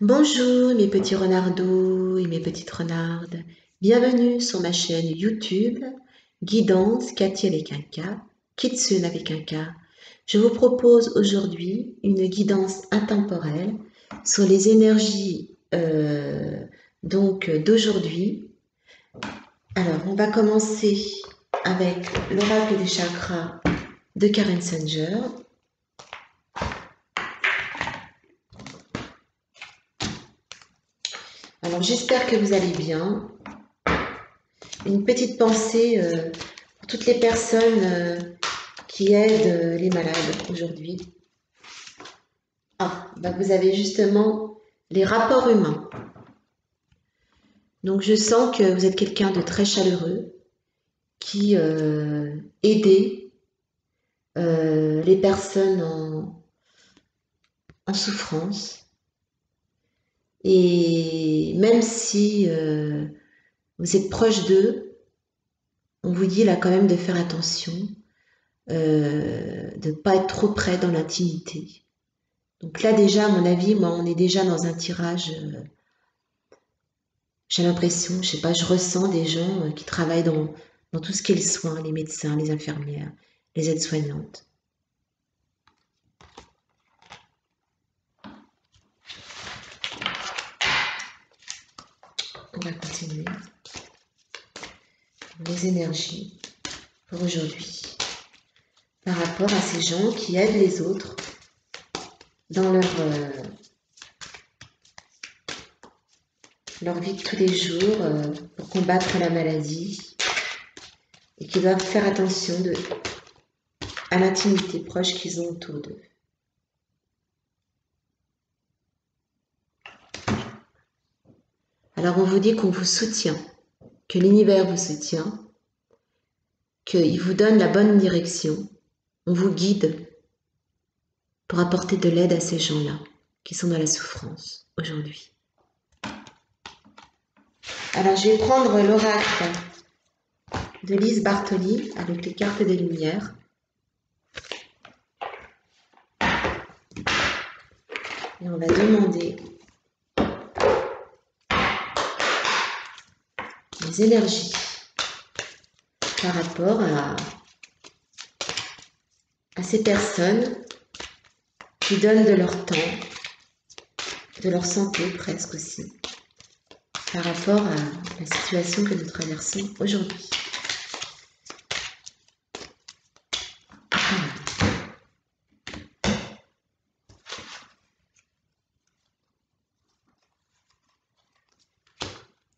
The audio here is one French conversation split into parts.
Bonjour mes petits renardos et mes petites renardes, bienvenue sur ma chaîne YouTube Guidance Cathy avec un K, Kitsune avec un K. Je vous propose aujourd'hui une guidance intemporelle sur les énergies d'aujourd'hui. Alors on va commencer avec l'oracle des chakras de Karen Sanger. Alors j'espère que vous allez bien. Une petite pensée pour toutes les personnes qui aident les malades aujourd'hui. Vous avez justement les rapports humains. Donc je sens que vous êtes quelqu'un de très chaleureux qui aidez les personnes en souffrance. Et même si vous êtes proche d'eux, on vous dit là quand même de faire attention, de ne pas être trop près dans l'intimité. Donc là déjà, à mon avis, moi on est déjà dans un tirage, j'ai l'impression, je sais pas, je ressens des gens qui travaillent dans tout ce qui est le soin, les médecins, les infirmières, les aides-soignantes. On va continuer. Les énergies pour aujourd'hui par rapport à ces gens qui aident les autres dans leur vie de tous les jours pour combattre la maladie et qui doivent faire attention à l'intimité proche qu'ils ont autour d'eux. Alors on vous dit qu'on vous soutient, que l'univers vous soutient, qu'il vous donne la bonne direction, on vous guide pour apporter de l'aide à ces gens-là qui sont dans la souffrance aujourd'hui. Alors je vais prendre l'oracle de Lise Bartoli avec les cartes des lumières. Et on va demander les énergies par rapport à ces personnes qui donnent de leur temps, de leur santé presque aussi, par rapport à la situation que nous traversons aujourd'hui.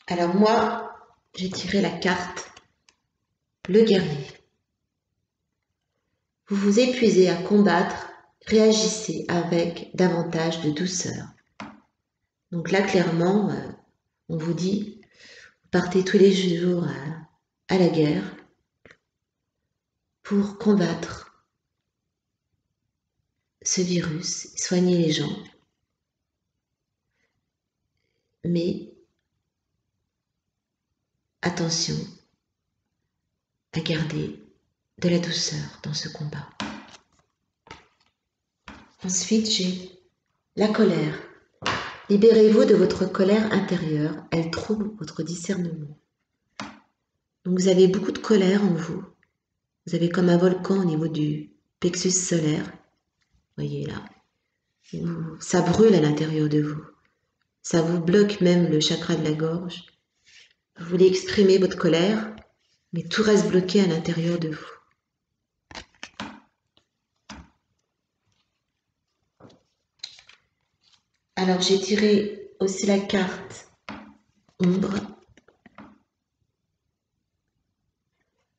Alors moi, j'ai tiré la carte le guerrier. Vous vous épuisez à combattre, réagissez avec davantage de douceur. Donc là, clairement, on vous dit, vous partez tous les jours à la guerre pour combattre ce virus, soigner les gens. Mais attention à garder de la douceur dans ce combat. Ensuite, j'ai la colère. Libérez-vous de votre colère intérieure, elle trouble votre discernement. Donc vous avez beaucoup de colère en vous. Vous avez comme un volcan au niveau du plexus solaire. Voyez là. Ça brûle à l'intérieur de vous. Ça vous bloque même le chakra de la gorge. Vous voulez exprimer votre colère, mais tout reste bloqué à l'intérieur de vous. Alors j'ai tiré aussi la carte ombre.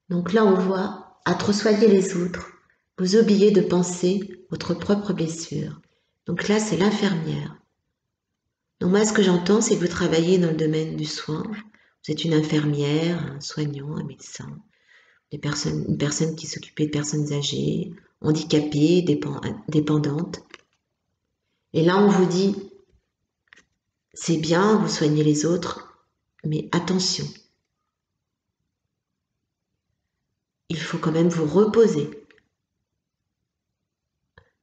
Donc là on voit, à trop soigner les autres, vous oubliez de penser votre propre blessure. Donc là c'est l'infirmière. Donc moi ce que j'entends c'est que vous travaillez dans le domaine du soin. Vous êtes une infirmière, un soignant, un médecin, une personne qui s'occupait de personnes âgées, handicapées, dépendantes. Et là on vous dit, c'est bien, vous soignez les autres, mais attention. Il faut quand même vous reposer.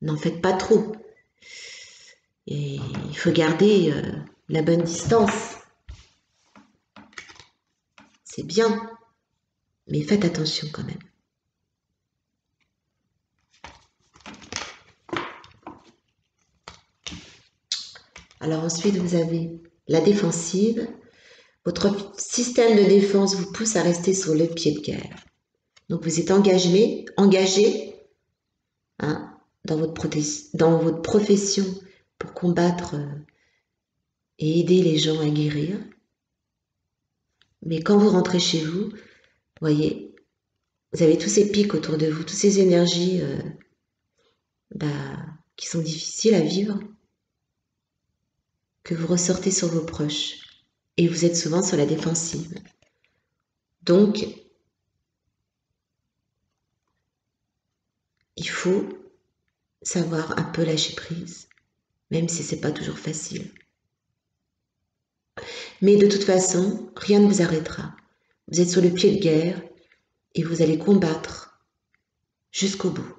N'en faites pas trop. Et il faut garder la bonne distance. C'est bien, mais faites attention quand même. Alors ensuite, vous avez la défensive. Votre système de défense vous pousse à rester sur le pied de guerre. Donc vous êtes engagé hein, dans votre profession pour combattre et aider les gens à guérir. Mais quand vous rentrez chez vous, voyez, vous avez tous ces pics autour de vous, toutes ces énergies qui sont difficiles à vivre, que vous ressortez sur vos proches. Et vous êtes souvent sur la défensive. Donc, il faut savoir un peu lâcher prise, même si c'est pas toujours facile. Mais de toute façon, rien ne vous arrêtera. Vous êtes sur le pied de guerre et vous allez combattre jusqu'au bout.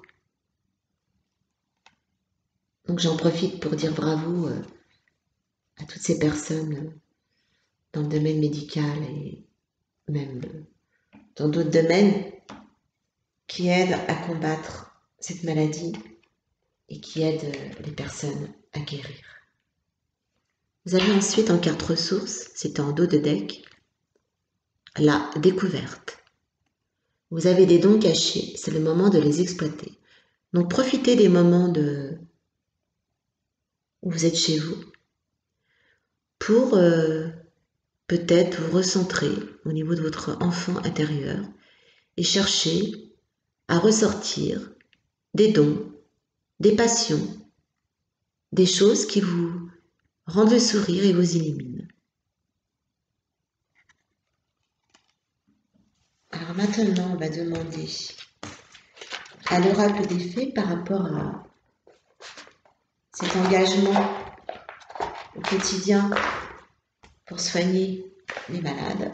Donc j'en profite pour dire bravo à toutes ces personnes dans le domaine médical et même dans d'autres domaines qui aident à combattre cette maladie et qui aident les personnes à guérir. Vous avez ensuite en carte ressources, c'est en dos de deck, la découverte. Vous avez des dons cachés, c'est le moment de les exploiter. Donc profitez des moments où vous êtes chez vous pour peut-être vous recentrer au niveau de votre enfant intérieur et chercher à ressortir des dons, des passions, des choses qui vous rendent le sourire et vous illuminent. Alors maintenant, on va demander à l'oracle des fées par rapport à cet engagement au quotidien pour soigner les malades.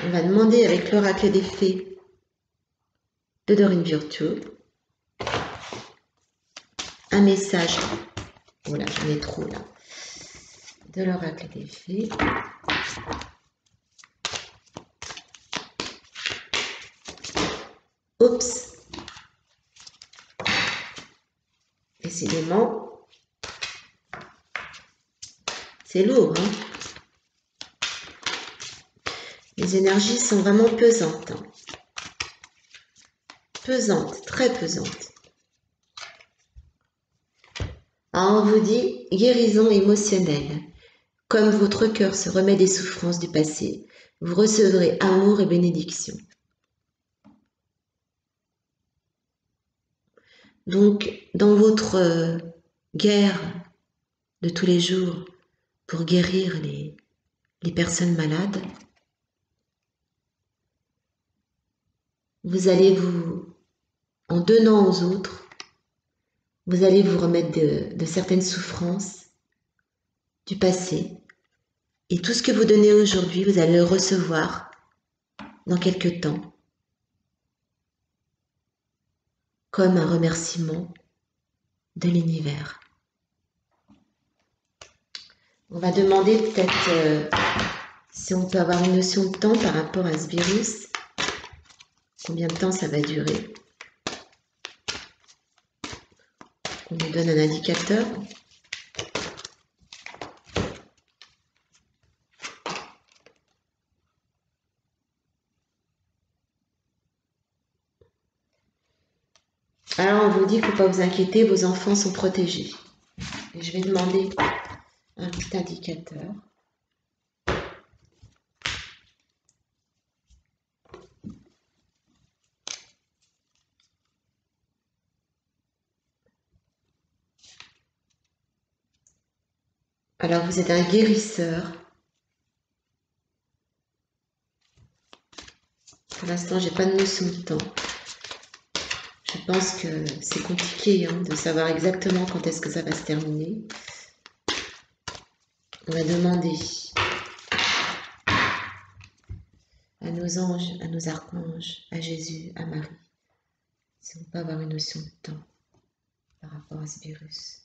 On va demander avec l'oracle des fées de Dorine Virtue un message, voilà, j'en ai trop là, de l'oracle des fées. Oups, décidément, c'est lourd, hein. Les énergies sont vraiment pesantes, hein. Pesantes, très pesantes. Alors on vous dit guérison émotionnelle. Comme votre cœur se remet des souffrances du passé, vous recevrez amour et bénédiction. Donc, dans votre guerre de tous les jours pour guérir les personnes malades, vous allez en donnant aux autres, vous allez vous remettre de certaines souffrances du passé. Et tout ce que vous donnez aujourd'hui, vous allez le recevoir dans quelques temps, comme un remerciement de l'univers. On va demander peut-être si on peut avoir une notion de temps par rapport à ce virus. Combien de temps ça va durer? On nous donne un indicateur. Alors on vous dit qu'il ne faut pas vous inquiéter, vos enfants sont protégés. Et je vais demander un petit indicateur. Alors vous êtes un guérisseur. Pour l'instant, j'ai pas de notion de temps. Je pense que c'est compliqué de savoir exactement quand est-ce que ça va se terminer. On va demander à nos anges, à nos archanges, à Jésus, à Marie, si on peut avoir une notion de temps par rapport à ce virus.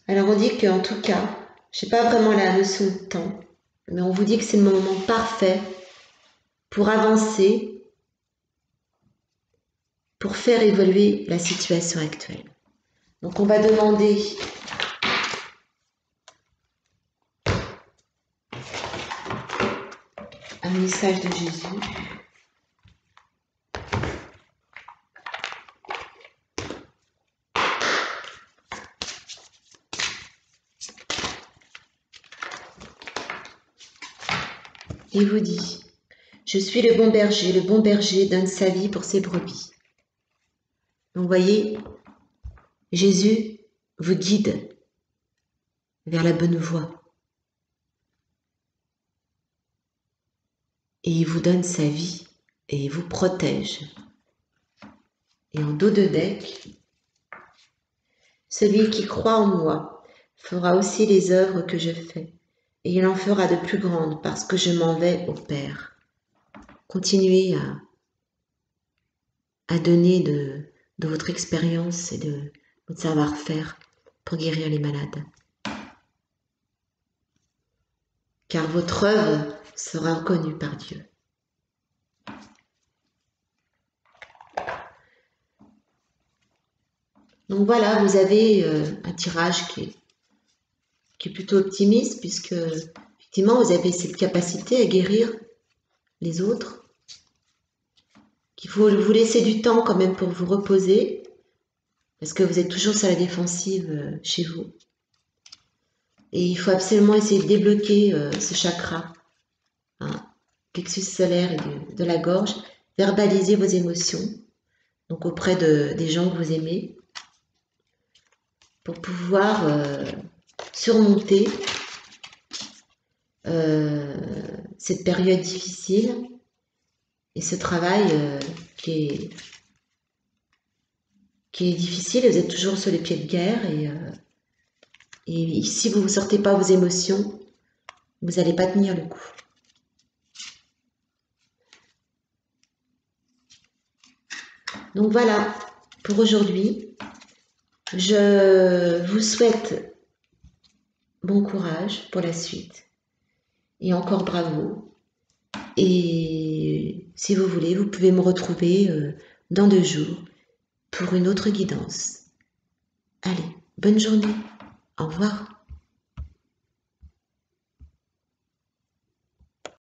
Alors on dit qu'en tout cas, je n'ai pas vraiment la notion de temps, mais on vous dit que c'est le moment parfait pour avancer, pour faire évoluer la situation actuelle. Donc on va demander un message de Jésus. Il vous dit, je suis le bon berger donne sa vie pour ses brebis. Donc vous voyez, Jésus vous guide vers la bonne voie. Et il vous donne sa vie et il vous protège. Et en dos de deck, celui qui croit en moi fera aussi les œuvres que je fais, et il en fera de plus grandes parce que je m'en vais au Père. Continuez à donner de votre expérience et de votre savoir-faire pour guérir les malades. Car votre œuvre sera reconnue par Dieu. Donc voilà, vous avez un tirage qui est plutôt optimiste puisque effectivement vous avez cette capacité à guérir les autres, qu'il faut vous laisser du temps quand même pour vous reposer parce que vous êtes toujours sur la défensive chez vous. Et il faut absolument essayer de débloquer ce chakra, hein, plexus solaire et de la gorge, verbaliser vos émotions, donc auprès des gens que vous aimez, pour pouvoir surmonter cette période difficile et ce travail qui est difficile. Vous êtes toujours sur les pieds de guerre et si vous ne sortez pas vos émotions, vous n'allez pas tenir le coup. Donc voilà pour aujourd'hui. Je vous souhaite bon courage pour la suite et encore bravo. Et si vous voulez, vous pouvez me retrouver dans 2 jours pour une autre guidance. Allez, bonne journée. Au revoir.